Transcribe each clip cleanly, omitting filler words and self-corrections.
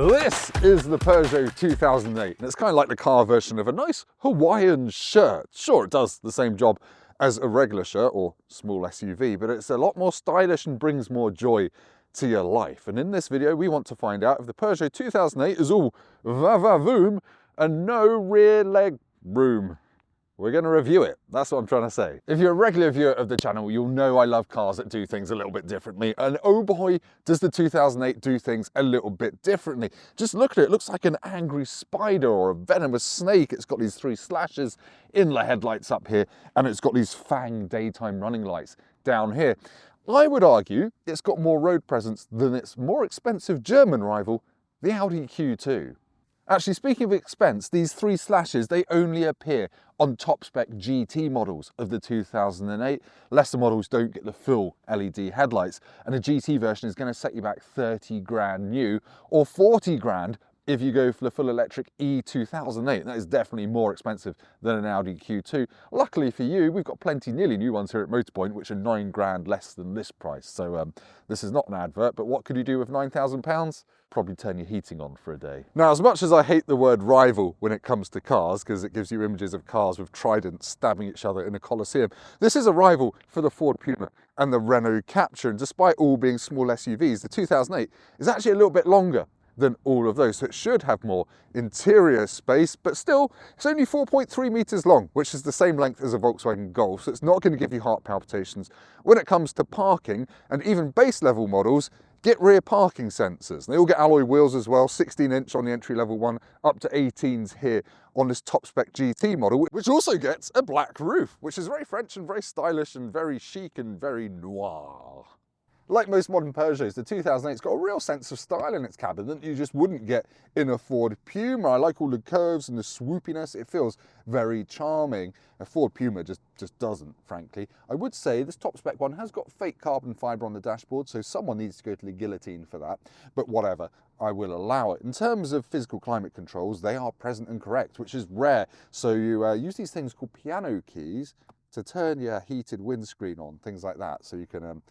This is the Peugeot 2008, and it's kind of like the car version of a nice Hawaiian shirt. Sure, it does the same job as a regular shirt or small SUV, but it's a lot more stylish and brings more joy to your life. And in this video, we want to find out if the Peugeot 2008 is all va-va-voom and no rear leg room. We're going to review it. That's what I'm trying to say. If you're a regular viewer of the channel, you'll know I love cars that do things a little bit differently. And oh boy, does the 2008 do things a little bit differently. Just look at it. It looks like an angry spider or a venomous snake. It's got these 3 slashes in the headlights up here, and it's got these fang daytime running lights down here. I would argue it's got more road presence than its more expensive German rival, the Audi Q2. Actually, speaking of expense, these 3 slashes, they only appear on top spec GT models of the 2008. Lesser models don't get the full LED headlights, and a GT version is going to set you back 30 grand new, or 40 grand if you go for the full electric E2008. That is definitely more expensive than an Audi Q2. Luckily for you, we've got plenty nearly new ones here at Motorpoint, which are 9 grand less than this price. So this is not an advert, but what could you do with £9,000? Probably turn your heating on for a day. Now, as much as I hate the word rival when it comes to cars, because it gives you images of cars with tridents stabbing each other in a coliseum, this is a rival for the Ford Puma and the Renault Captur. And despite all being small SUVs, the 2008 is actually a little bit longer than all of those, so it should have more interior space, but still it's only 4.3 meters long, which is the same length as a Volkswagen Golf, so it's not going to give you heart palpitations. When it comes to parking, and even base level models get rear parking sensors. They all get alloy wheels as well, 16-inch on the entry level one, up to 18s here on this top spec GT model, which also gets a black roof, which is very French and very stylish and very chic and very noir. Like most modern Peugeots, the 2008's got a real sense of style in its cabin that you just wouldn't get in a Ford Puma. I like all the curves and the swoopiness. It feels very charming. A Ford Puma just doesn't, frankly. I would say this top spec one has got fake carbon fibre on the dashboard, so someone needs to go to the guillotine for that. But whatever, I will allow it. In terms of physical climate controls, they are present and correct, which is rare. So you use these things called piano keys to turn your heated windscreen on, things like that. So you can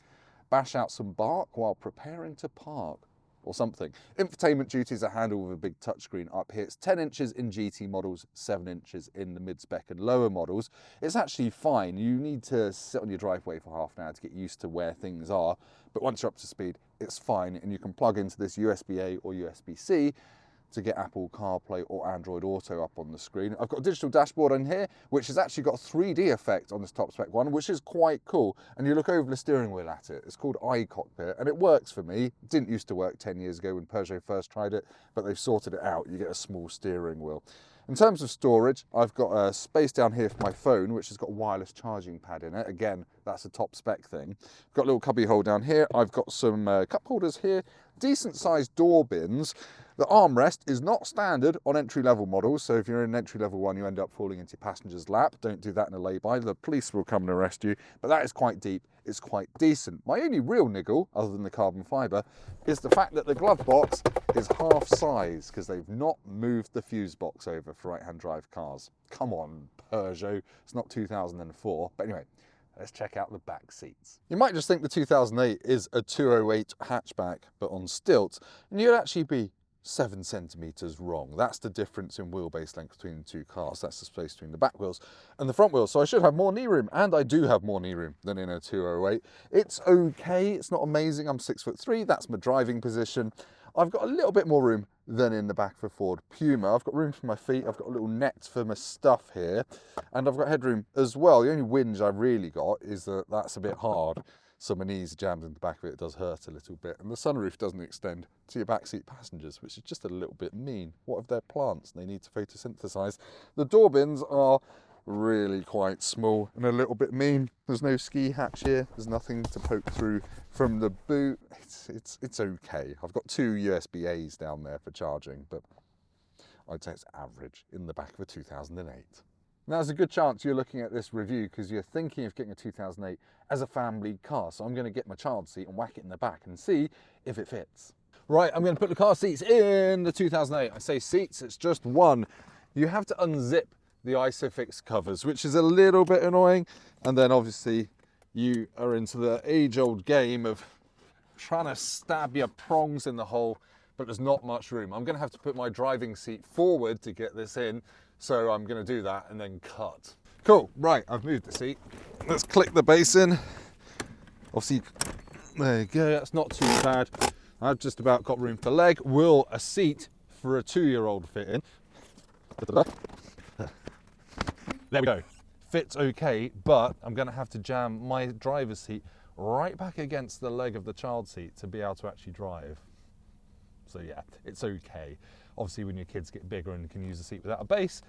bash out some bark while preparing to park or something. Infotainment duties are handled with a big touchscreen up here. It's 10 inches in GT models, 7 inches in the mid-spec and lower models. It's actually fine. You need to sit on your driveway for half an hour to get used to where things are, but once you're up to speed, it's fine, and you can plug into this USB-A or USB-C to get Apple CarPlay or Android Auto up on the screen. I've got a digital dashboard in here, which has actually got a 3D effect on this top spec one, which is quite cool. And you look over the steering wheel at it. It's called iCockpit, and it works for me. It didn't used to work 10 years ago when Peugeot first tried it, but they've sorted it out. You get a small steering wheel. In terms of storage, I've got a space down here for my phone, which has got a wireless charging pad in it. Again, that's a top spec thing. I've got a little cubby hole down here. I've got some cup holders here, decent sized door bins. The armrest is not standard on entry-level models, so if you're in an entry-level one, you end up falling into your passenger's lap. Don't do that in a lay-by. The police will come and arrest you, but that is quite deep. It's quite decent. My only real niggle, other than the carbon fibre, is the fact that the glove box is half size, because they've not moved the fuse box over for right-hand drive cars. Come on, Peugeot. It's not 2004. But anyway, let's check out the back seats. You might just think the 2008 is a 208 hatchback, but on stilts, and you'd actually be 7 centimeters wrong. That's the difference in wheelbase length between the two cars. That's the space between the back wheels and the front wheels. So I should have more knee room, and I do have more knee room than in a 208. It's okay. It's not amazing. I'm 6'3". That's my driving position. I've got a little bit more room than in the back of a Ford Puma. I've got room for my feet. I've got a little net for my stuff here, and I've got headroom as well. The only whinge I've really got is that that's a bit hard. So my knees are jammed in the back of it. It does hurt a little bit. And the sunroof doesn't extend to your backseat passengers, which is just a little bit mean. What if they're plants and they need to photosynthesize? The door bins are really quite small and a little bit mean. There's no ski hatch here. There's nothing to poke through from the boot. It's okay. I've got 2 USB-As down there for charging, but I'd say it's average in the back of a 2008. Now, there's a good chance you're looking at this review because you're thinking of getting a 2008 as a family car. So I'm going to get my child seat and whack it in the back and see if it fits. Right, I'm going to put the car seats in the 2008. I say seats, it's just one. You have to unzip the ISOFIX covers, which is a little bit annoying. And then obviously you are into the age-old game of trying to stab your prongs in the hole but there's not much room. I'm gonna have to put my driving seat forward to get this in, so I'm gonna do that and then cut. Cool, right, I've moved the seat. Let's click the base in. Obviously, there you go, that's not too bad. I've just about got room for leg. Will a seat for a 2-year-old fit in? There we go. Fits okay, but I'm gonna have to jam my driver's seat right back against the leg of the child seat to be able to actually drive. So yeah, it's okay. Obviously when your kids get bigger and can use the seat without a base,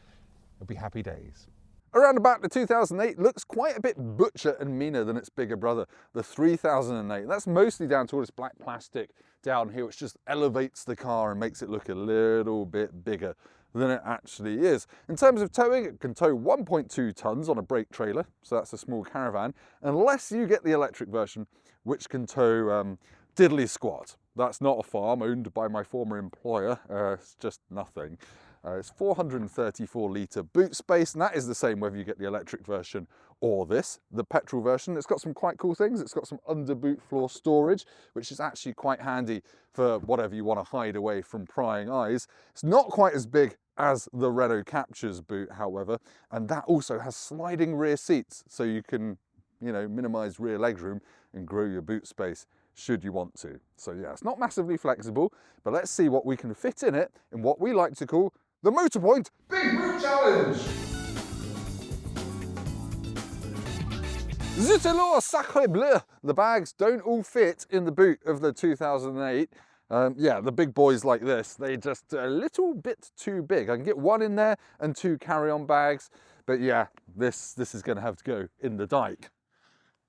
it'll be happy days. Around about the 2008 looks quite a bit butcher and meaner than its bigger brother, the 3008. That's mostly down to all this black plastic down here, which just elevates the car and makes it look a little bit bigger than it actually is. In terms of towing, it can tow 1.2 tons on a brake trailer, so that's a small caravan, unless you get the electric version, which can tow diddly squat. That's not a farm owned by my former employer, it's just nothing. It's 434 litre boot space, and that is the same whether you get the electric version or this. The petrol version, it's got some quite cool things. It's got some under boot floor storage, which is actually quite handy for whatever you want to hide away from prying eyes. It's not quite as big as the Renault Capture's boot, however, and that also has sliding rear seats, so you can, you know, minimise rear legroom and grow your boot space should you want to. So yeah, it's not massively flexible, but let's see what we can fit in it in what we like to call the Motorpoint Big Boot Challenge! Zut alors, sacre bleu! The bags don't all fit in the boot of the 2008. Yeah, the big boys like this, they're just a little bit too big. I can get one in there and 2 carry-on bags, but yeah, this is gonna have to go in the dike.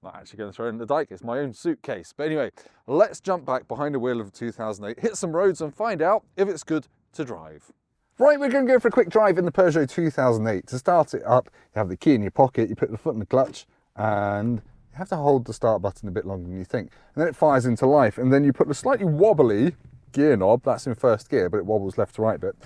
I'm not actually going to throw it in the dike, it's my own suitcase. But anyway, let's jump back behind the wheel of the 2008, hit some roads and find out if it's good to drive. Right, we're going to go for a quick drive in the Peugeot 2008. To start it up, you have the key in your pocket, you put the foot in the clutch, and you have to hold the start button a bit longer than you think. And then it fires into life, and then you put the slightly wobbly gear knob, that's in first gear, but it wobbles left to right a bit,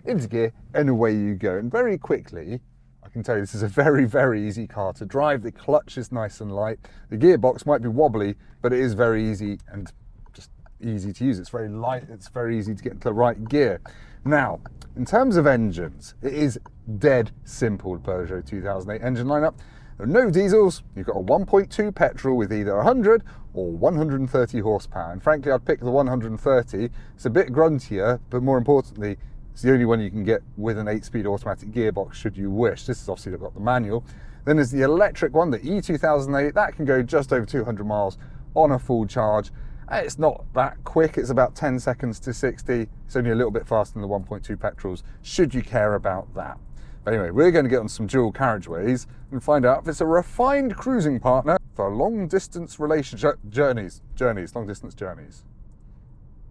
into gear, and away you go. And very quickly, I can tell you this is a very, very easy car to drive. The clutch is nice and light. The gearbox might be wobbly, but it is very easy and just easy to use. It's very light, it's very easy to get into the right gear. Now, in terms of engines, it is dead simple, the Peugeot 2008 engine lineup. There are no diesels, you've got a 1.2 petrol with either 100 or 130 horsepower. And frankly, I'd pick the 130. It's a bit gruntier, but more importantly, it's the only one you can get with an 8-speed automatic gearbox should you wish. This is obviously got the manual. Then there's the electric one, the E2008, that can go just over 200 miles on a full charge. It's not that quick, it's about 10 seconds to 60. It's only a little bit faster than the 1.2 petrols, should you care about that. But anyway, we're going to get on some dual carriageways and find out if it's a refined cruising partner for long distance relationship long distance journeys.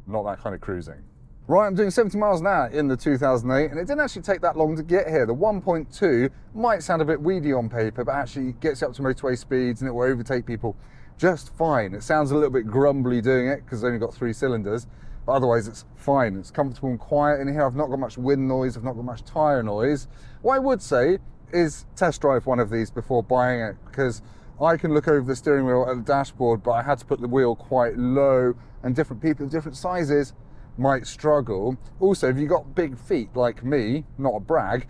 Not that kind of cruising. Right, I'm doing 70 miles an hour in the 2008, and it didn't actually take that long to get here. The 1.2 might sound a bit weedy on paper, but actually gets you up to motorway speeds and it will overtake people just fine. It sounds a little bit grumbly doing it because it's only got 3 cylinders, but otherwise it's fine. It's comfortable and quiet in here. I've not got much wind noise, I've not got much tyre noise. What I would say is test drive one of these before buying it, because I can look over the steering wheel at the dashboard, but I had to put the wheel quite low, and different people of different sizes might struggle. Also, if you've got big feet like me, not a brag,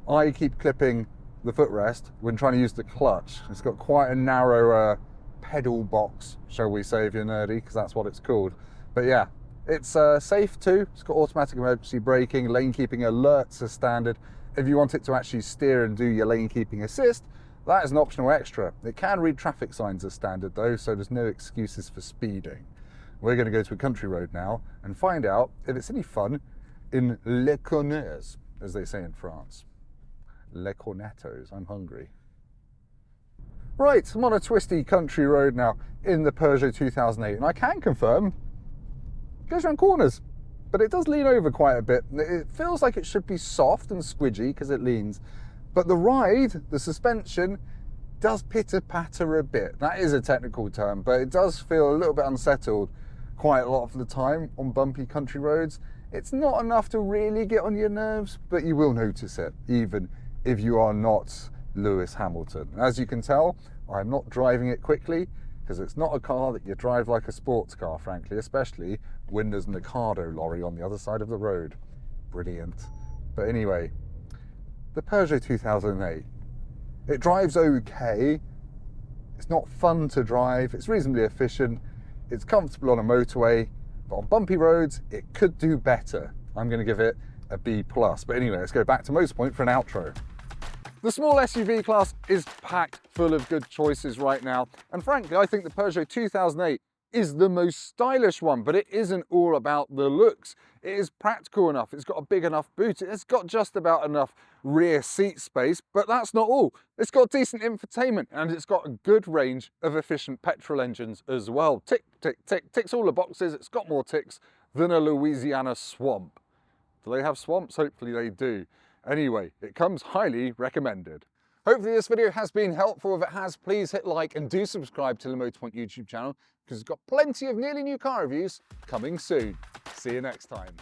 I keep clipping the footrest when trying to use the clutch. It's got quite a narrow pedal box, shall we say, if you're nerdy, because that's what it's called. But yeah, it's safe too. It's got automatic emergency braking, lane keeping alerts as standard. If you want it to actually steer and do your lane keeping assist, that is an optional extra. It can read traffic signs as standard though, so there's no excuses for speeding. We're going to go to a country road now and find out if it's any fun in Les Cornets, as they say in France. Les Cornettos, I'm hungry. Right, I'm on a twisty country road now in the Peugeot 2008, and I can confirm it goes around corners, but it does lean over quite a bit. It feels like it should be soft and squidgy because it leans, but the ride, the suspension, does pitter-patter a bit. That is a technical term, but it does feel a little bit unsettled quite a lot of the time on bumpy country roads. It's not enough to really get on your nerves, but you will notice it, even if you are not Lewis Hamilton. As you can tell, I'm not driving it quickly. because it's not a car that you drive like a sports car, frankly, especially when there's an Ocado lorry on the other side of the road. Brilliant. But anyway, the Peugeot 2008, it drives okay. It's not fun to drive, it's reasonably efficient, it's comfortable on a motorway, but on bumpy roads, it could do better. I'm going to give it a B+. But anyway, let's go back to Motorpoint for an outro. The small SUV class is packed full of good choices right now, and frankly, I think the Peugeot 2008 is the most stylish one, but it isn't all about the looks. It is practical enough, it's got a big enough boot, it's got just about enough rear seat space, but that's not all. It's got decent infotainment, and it's got a good range of efficient petrol engines as well. Tick, tick, tick, ticks all the boxes. It's got more ticks than a Louisiana swamp. Do they have swamps? Hopefully they do. Anyway, it comes highly recommended. Hopefully this video has been helpful. If it has, please hit like and do subscribe to the Motorpoint YouTube channel, because it's got plenty of nearly new car reviews coming soon. See you next time.